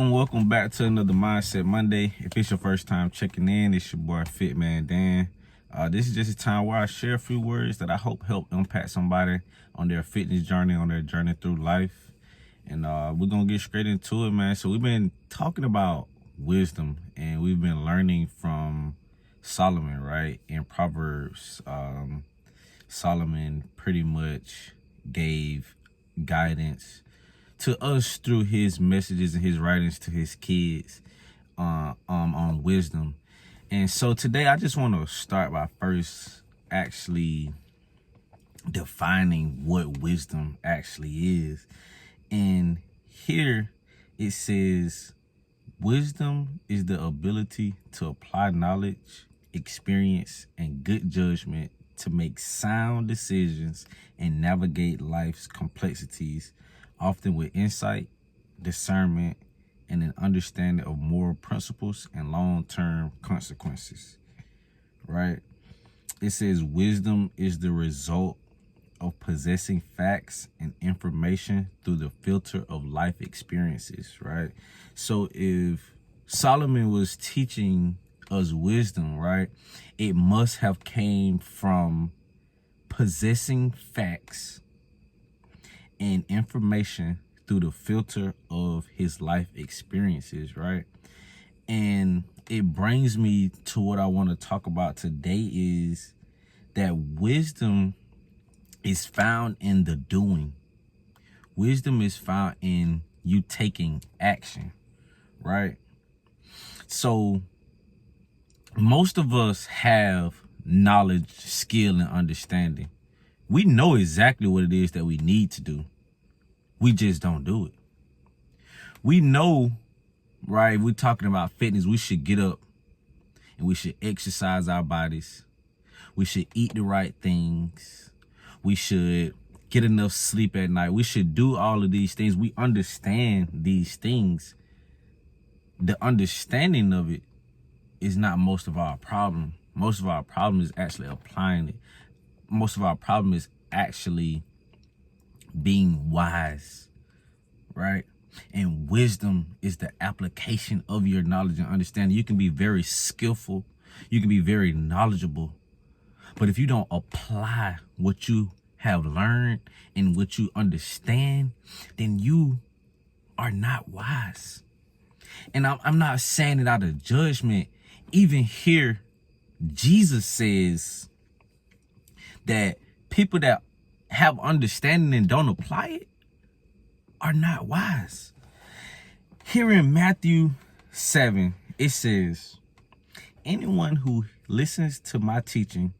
Welcome back to another Mindset Monday. If it's your first time checking in, it's your boy Fit Man Dan. This is just a time where I share a few words that I hope help impact somebody on their fitness journey, on their journey through life. And we're gonna get straight into it, man. So we've been talking about wisdom, and we've been learning from Solomon, right? In Proverbs, Solomon pretty much gave guidance to us through his messages and his writings to his kids on wisdom. And so today I just want to start by first actually defining what wisdom actually is. And here it says, wisdom is the ability to apply knowledge, experience, and good judgment to make sound decisions and navigate life's complexities, often with insight, discernment, and an understanding of moral principles and long-term consequences, right? It says wisdom is the result of possessing facts and information through the filter of life experiences, right? So if Solomon was teaching us wisdom, right, it must have came from possessing facts and information through the filter of his life experiences, right? And it brings me to what I want to talk about today, is that wisdom is found in the doing. Wisdom is found in you taking action, right? So most of us have knowledge, skill, and understanding. We know exactly what it is that we need to do. We just don't do it. We know, right? We're talking about fitness. We should get up and we should exercise our bodies. We should eat the right things. We should get enough sleep at night. We should do all of these things. We understand these things. The understanding of it is not most of our problem. Most of our problem is actually applying it. Most of our problem is actually being wise, right? And wisdom is the application of your knowledge and understanding. You can be very skillful, you can be very knowledgeable, but if you don't apply what you have learned and what you understand, then you are not wise. And I'm not saying it out of judgment. Even here, Jesus says that people that have understanding and don't apply it are not wise. Here in Matthew 7, it says, anyone who listens to my teaching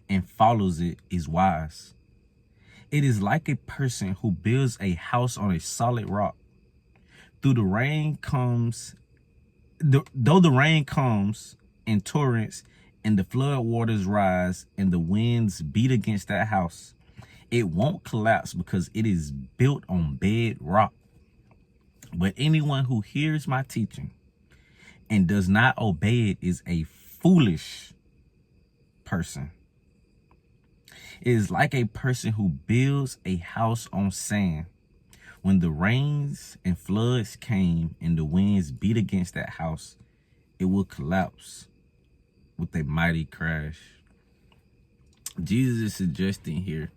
and follows it is wise. It is like a person who builds a house on a solid rock. Though the rain comes in torrents and the flood waters rise and the winds beat against that house, it won't collapse because it is built on bedrock. But anyone who hears my teaching and does not obey it is a foolish person. It is like a person who builds a house on sand. When the rains and floods came and the winds beat against that house, it will collapse with a mighty crash. Jesus is suggesting here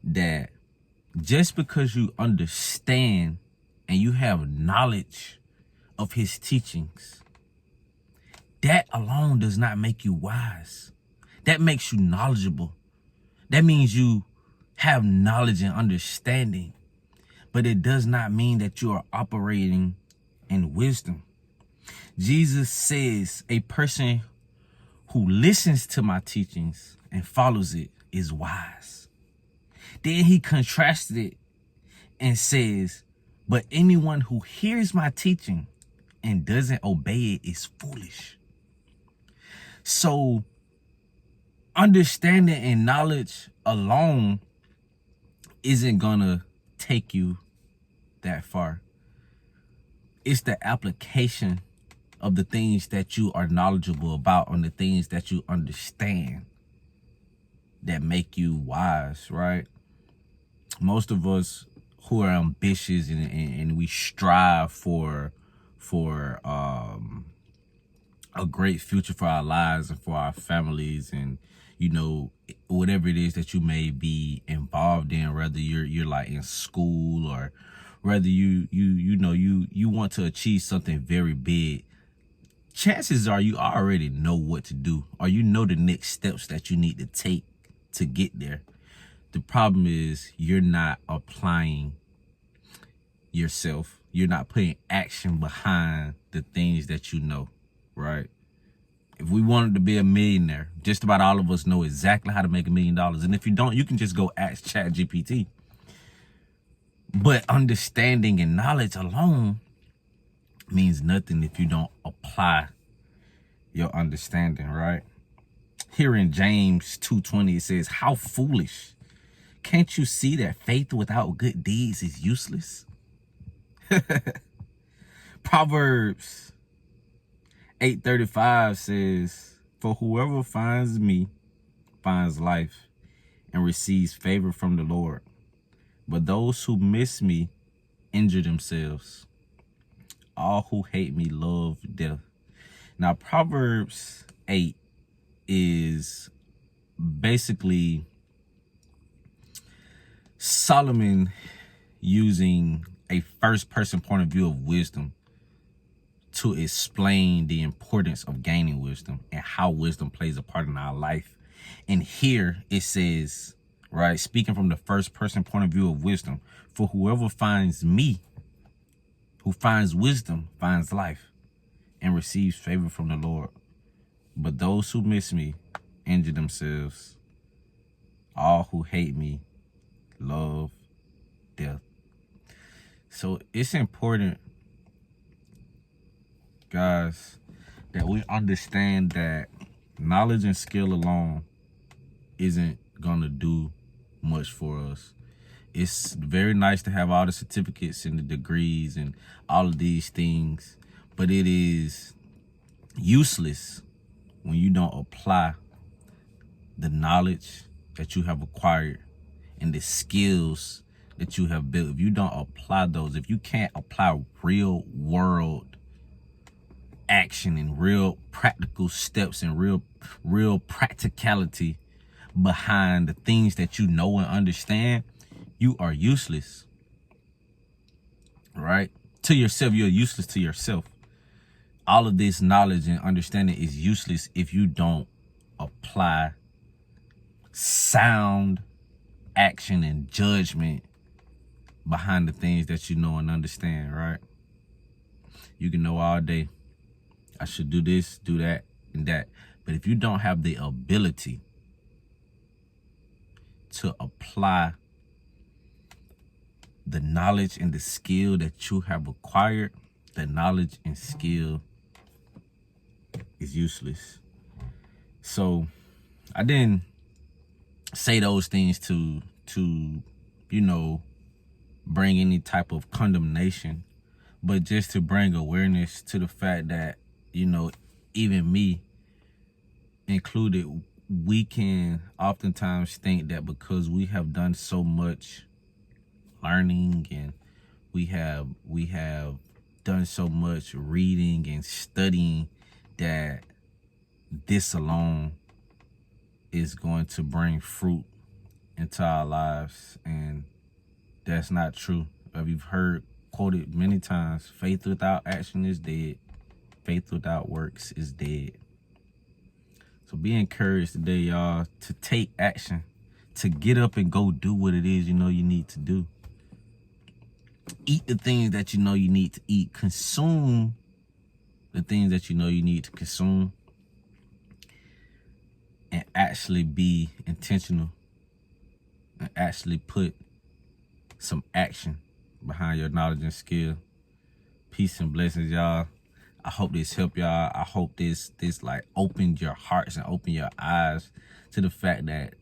that just because you understand and you have knowledge of his teachings, that alone does not make you wise. That makes you knowledgeable. That means you have knowledge and understanding, but it does not mean that you are operating in wisdom. Jesus says a person who listens to my teachings and follows it is wise. Then he contrasted it and says, but anyone who hears my teaching and doesn't obey it is foolish. So understanding and knowledge alone isn't gonna take you that far. It's the application of the things that you are knowledgeable about, on the things that you understand, that make you wise, right? Most of us who are ambitious and we strive for a great future for our lives and for our families, and whatever it is that you may be involved in, whether you're like in school, or whether you want to achieve something very big, chances are you already know what to do, or you know the next steps that you need to take to get there. The problem is you're not applying yourself. You're not putting action behind the things that you know, right? If we wanted to be a millionaire, just about all of us know exactly how to make $1 million. And if you don't, you can just go ask ChatGPT. But understanding and knowledge alone means nothing if you don't apply your understanding, right? Here in James 2:20, it says, "How foolish. Can't you see that faith without good deeds is useless?" Proverbs 8:35 says, "For whoever finds me finds life and receives favor from the Lord. But those who miss me injure themselves. All who hate me love death." Now, Proverbs 8 is basically Solomon using a first-person point of view of wisdom to explain the importance of gaining wisdom and how wisdom plays a part in our life. And here it says, right, speaking from the first-person point of view of wisdom, "For whoever finds me, who finds wisdom, finds life and receives favor from the Lord. But those who miss me injure themselves. All who hate me love death." So it's important, guys, that we understand that knowledge and skill alone isn't gonna do much for us. It's very nice to have all the certificates and the degrees and all of these things, but it is useless when you don't apply the knowledge that you have acquired and the skills that you have built. If you don't apply those, if you can't apply real world action and real practical steps and real practicality behind the things that you know and understand, you are useless, right? To yourself, you're useless to yourself. All of this knowledge and understanding is useless if you don't apply sound action and judgment behind the things that you know and understand, right? You can know all day, I should do this, do that, and that. But if you don't have the ability to apply the knowledge and the skill that you have acquired, the knowledge and skill is useless. So I didn't say those things to bring any type of condemnation, but just to bring awareness to the fact that, even me included, we can oftentimes think that because we have done so much learning and we have done so much reading and studying, that this alone is going to bring fruit into our lives. And that's not true. You've heard quoted many times, faith without action is dead. Faith without works is dead. So be encouraged today, y'all, to take action, to get up and go do what it is you know you need to do. Eat the things that you know you need to eat. Consume the things that you know you need to consume. And actually be intentional. And actually put some action behind your knowledge and skill. Peace and blessings, y'all. I hope this helped y'all. I hope this like opened your hearts and opened your eyes to the fact that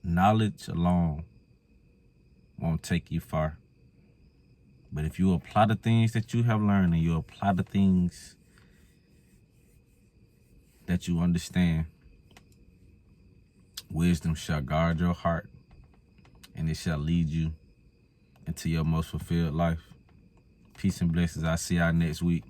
knowledge alone won't take you far. But if you apply the things that you have learned and you apply the things that you understand, wisdom shall guard your heart, and it shall lead you into your most fulfilled life. Peace and blessings. I'll see y'all next week.